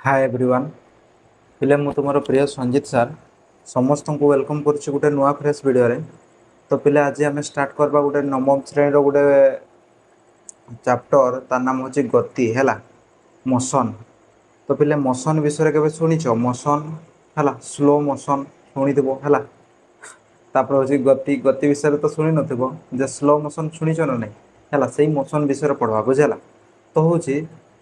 Hi everyone पिले मु तुम प्रिय संजीत सर समस्त को वेलकम करुच्ची गोटे नुआ फ्रेश वीडियो रे। तो पिले आज आम स्टार्ट करबा गोटे नवम श्रेणी गोटे चैप्टर तार नाम हूँ गति है मोशन। तो पिले मोशन विषय के शुणिच मोशन है स्लो मोशन शुणी है तापर हूँ गति गति विषय तो शुणी न स्लो मोशन शुणिच ना नहीं है से मोशन विषय पढ़वा बुझेगा। तो हूँ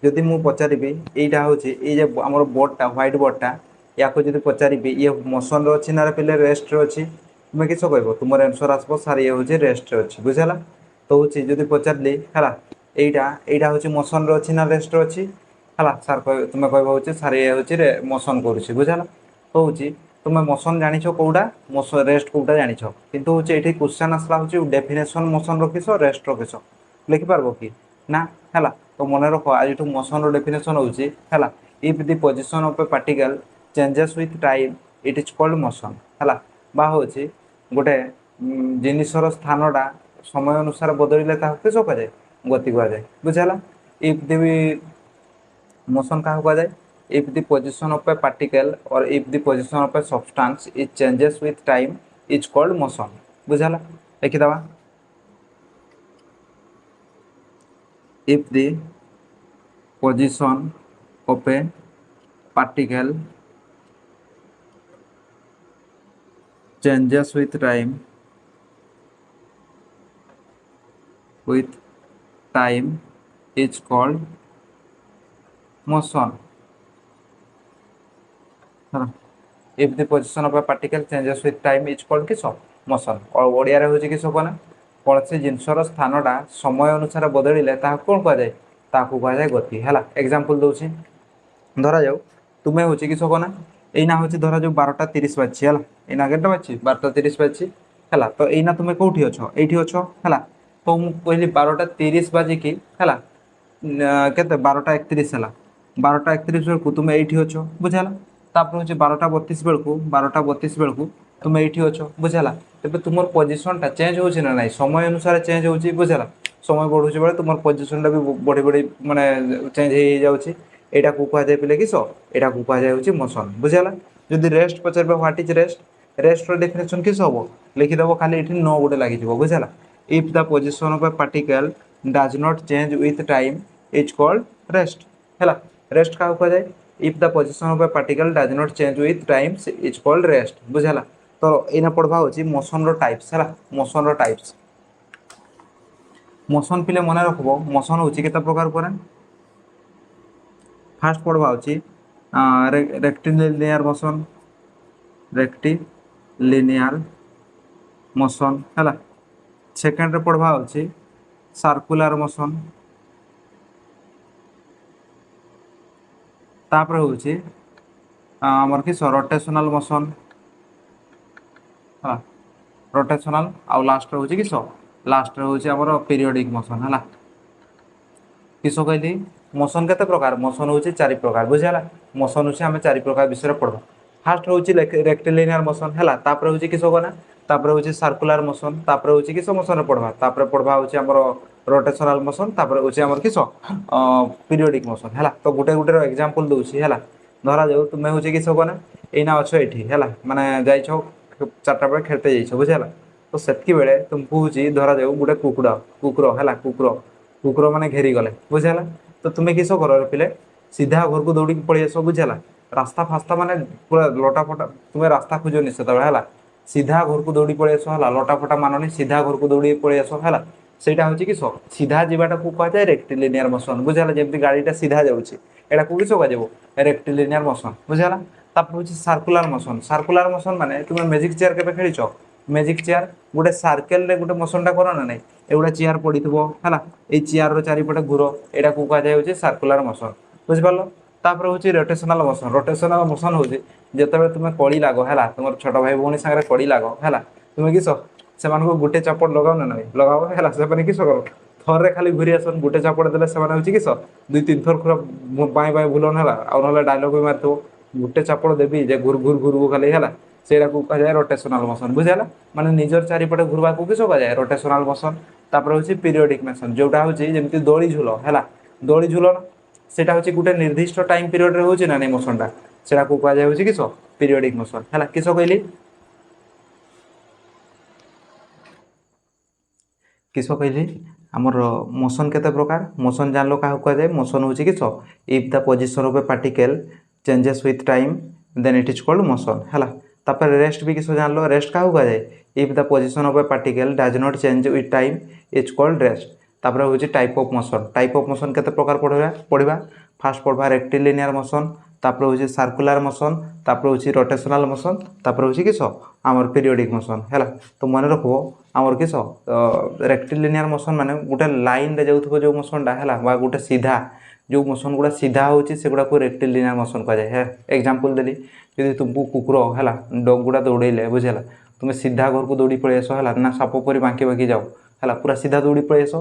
जदि मु पचारि यहाँ हूँ ये आम बोर्डटा ह्वाइट बोर्डटा या जब पचारि ये मोशन अच्छी ना पे रेस्ट अच्छी तुम्हें किस कह तुम आंसर आसब सार ये हूँ रेस्ट अच्छी बुझेगा। तो हूँ जब पचारि है यहाँ हूँ मोशन अच्छी ना रेस्ट अच्छी है सार कह तुम्हें कह हूँ सार ये हूँ मोशन करुच्ची बुझेगा। तो हूँ तुम मोशन जाच कौटा मोशन रेस्ट कौटा जाच कितु हूँ ये क्वेश्चन आसला हूँ डेफिनेशन मोशन रखीस रेस्ट रखीस लिखिपार कि ना है। तो मन रख आज मोशन डेफिनेशन होची है if the position of a particle changes with time it is called motion है बा हूँ गोटे जिनिसर स्थानटा समय अनुसार बदलिले किस कहुए गति कहुए बुझेगा। इफ द मोशन क्या कहुए if the position of a particle और if the position of a substance is changes with time is called motion बुझेगा। लिखिदवा if the position of a particle changes with time is called motion if the position of a particle changes with time is called किस motion और ओडिया रे होची किस कोना कौन से जिनसर स्थानटा समय अनुसार बदलिले कौन कहुए कहुए गति है। एग्जांपल दूसरी धरा जाऊ तुम्हें हूँ किस कना यहीना हूँ धरा जाऊ 12:30 बाजी है यहीना केटा बाजी 12:30 बाजी है। तो यहीना तुम्हें कौटी अच्छ ये अच्छ है। तो मुझे कहली 12:30 बाजिकी है के 12:31 है 12:31 बेलू तुम्हें ये अच्छ बुझेगा। तापर हूँ 12:32 बेलू 12:32 बेलू तुम्हें ये अच्छ बुझेगा। तेज तुम पोजिशनटा चेंज हो ना समय अनुसार चेंज हो बुझेगा। समय बढ़ुचे बेले तुम पोजिशनटा भी बढ़ी बढ़ी मानने चेंज हो जाऊँगी यहाँ को कहुए पे किस यहाँ को कहुए मोशन बुझेगा। जदि रेस्ट पचार ह्वाट इज रेस्ट रेस्टर डेफिनेशन किस हम लिखिदेव खाली ये न गोटे लगी बुझेगा। If the position of a particle does not change with time is called rest है। रेस्ट क्या कहुए if the position of a particle does not change with time is called rest बुझेगा। तो यहाँ पढ़वा हूँ मोशन टाइप्स है motion types motion पिले मन रखब मोशन हूँ केते प्रकार पर फास्ट पढ़वा हूँ रेक्टिलिनियर मोशन रेक्टिलिनियर मोशन है। सेकेंड रे पढ़वा हूँ सर्कुलर मोशन तापर हूँ आमर किस रोटेशनल मोशन है रोटेशनल आउ लास्ट हूँ किस लास्ट हूँ आमर पीरियोडिक मोशन है। किस कहली मोशन केते प्रकार मोशन हूँ 4 प्रकार बुझेगा। मोशन हूँ आम 4 प्रकार विषय पढ़वा फास्ट हूँ रेक्टिलिनियर मोशन है तापर हूँ किस कना तापर हूँ सर्कुलर मोशन तापर हूँ किस मोशन पढ़वा तापर पढ़वा हूँ आमर रोटेशनल मोशन तापर हूँ आमर किस पीरियोडिक मोशन है। तो गोटे गोटे एग्जांपल दूसरी है धरा जाऊ तुम्हें हूँ किस कना यहीना अच्छ ये है मानने जाइछ 4टा बेले खेलते जाइछ बुझेगा। तो सेतकी बेले तुमको हूँ धरा जाऊ गोटे कुकुड़ कुकुर है कुकुर मैंने घेरी गले बुझेगा। तो तुम्हें किस कर पिले सीधा घर को दौड़ी पलि आस बुझेगा। रास्ता फास्ता माने पूरा लटा फटा तुम्हें रास्ता खोजनी से है सीधा घर को दौड़ी पलि आस है लटा फटा माननी सीधा घर को दौड़ी पलि आस है सेटा हूँ कि सीधा जावाटा को कहुए रेक्टिलिनियर मोशन बुझेगा। जमी गाड़ीटा सीधा जाऊँगी यहाँ को किस कह रेक्टिलिनियर मोशन बुझेगा। तापर हूँ सर्कुलर मोशन माने तुम्हें मैजिक चेयर के खेलीच मैजिक चेयर गोटे सर्कल रे गोटे मोशनटा कर ना नहीं एगुड़ा चेयर पड़ी है ये चेयर चारिपटे घूर यहाँ को कहुए सर्कुलर मोशन बुझिपार। तापर हूँ रोटेशनल मोशन हूँ जिते तुम्हें कड़ी लाग है तुम छोट भाई भौणी सागर कड़ी लाग है तुम्हें किस से गोटे चापड़ लगाओ ना नहीं लगाओ है से किस कर थर खाली घूरी आसन गोटे चापड़ देले हूँ किस 2-3 थर खुरा बाएं बाएं बुलन है ना डायलॉग भी मारथो गोटे चापड़ देवी जे घूर घूर घूर खाली है से कहुए रोटेशनल मोशन बुझेगा। माने निजर चारिपटे घूरवा को किस कहुए रोटेशनल मोशन। तापर हूँ पीरियोडिक मोशन जोटा हूँ जमी दौड़ी झूल है दौड़ी झूलन সেটা হচ্ছে গোটে নির্দিষ্ট টাইম পিরিয়ড রে হচ্ছে না নাই মোশনটা সেটা কু কুহযাଏ হচ্ছে কিস পিরিয়ডিক মোশন হলা কিস কইলি কিস কইলি আমার মোশন কেতে প্রকার মোশন জানলো কাহু কুহযাଏ মোশন হচ্ছে কিস if the position of a particle changes with time then it is called motion হলা তারপরে রেস্ট भी किस জানলো রেস্ট কাহু কুহযাଏ if the position of a particle does not change with time is called rest তারপরে হচ্ছে টাইপ অফ মোশন কেতে প্রকার পড়িবা ফার্স্ট পড়বা রেক্টিলিনিয়ার মোশন তারপরে হচ্ছে সার্কুলার মোশন তারপরে হচ্ছে রোটেশনাল মোশন তারপরে হচ্ছে কিস আমার পিরিয়ডিক মোশন হলা তো মনে রাখবো আমার কিস রেক্টিলিনিয়ার মোশন মানে গোটে লাইন রে যাଉଥିବ जो মোশনটা হলা বা গোটে সিধা जो मोशन गुड़ा सीधा होची सेगुड़ा को रेक्टिलिनियर मोशन कह जाए है एग्जांपल देली यदि तुमको कुकुर है डग गुड़ा दौड़ेले बुझेला तुम्हें सीधा घर को दौड़ी पड़े आस है ना साप परी बांकी बांकी जाओ है पूरा सीधा दौड़ी पड़े आस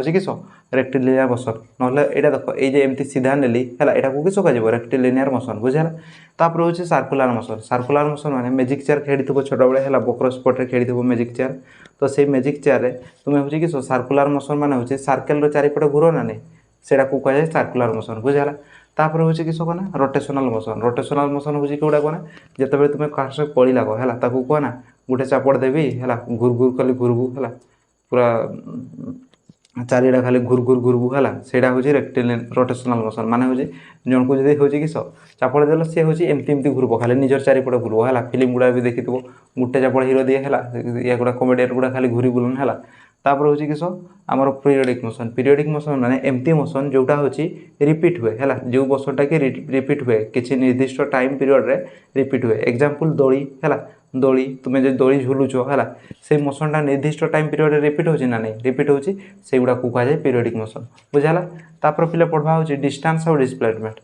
से किस रेक्टिलिनियर मोशन ना यहाँ देख ये एमती सीधा नेली है यहाँ को किस कह रेक्टिलिनियर मोशन बुझेला तापर हूँ सार्कुलर मोशन माने मैजिक चेयर खेली थो छोट बड़े है बक्र स्पट रे खेली थो मैजिक चेयर तो से मैजिक चेयर तुम्हें हूँ किस सार्कुलर मोशन माने हूँ सार्केल चारिपटे घूर ना नहीं सेटा को कह सार्कुलर मोशन बुझेगा तापर हूँ किस कहना रोटेशनल मोशन हूँ कौटा कहना जिते तुम्हें कास्ट कड़ी लाग है कहना गोटे चापड़ देवी है घूर घूर खाली घूरबू है पूरा चारिटा खाली घूर घूर घूरबू है सेटा हूँ रोटेशनल मोशन माने हूँ जन को जब हूँ किस चापड़ देल सी हूँ एमती एमती घूरब खाली निजर चारिपटे घूरब है फिल्म गुड़ा भी देखी गोटे चापड़ हिरो दिए है या गुड़ा कमेडियन गुड़ा खाली घूरी बुलन है तापर हूँ किस आमर पीरियडिक मोशन माने एमती मोशन जोटा हूँ रिपीट हुए है जो मोशनटा कि रिपीट हुए किसी निर्दिष्ट टाइम पीरियड रे रिपीट हुए एग्जांपल दोली है दोली तुम्हें जो दोली झुलुच है से मोशनटा निर्दिष्ट टाइम पीरियड रिपीट हो ना नहीं रिपीट हो से गुड़ा को कह जाए पीरियडिक मोशन बुझाला तापर पिले पढ़वा हूँ डिस्टेंस और डिस्प्लेसमेंट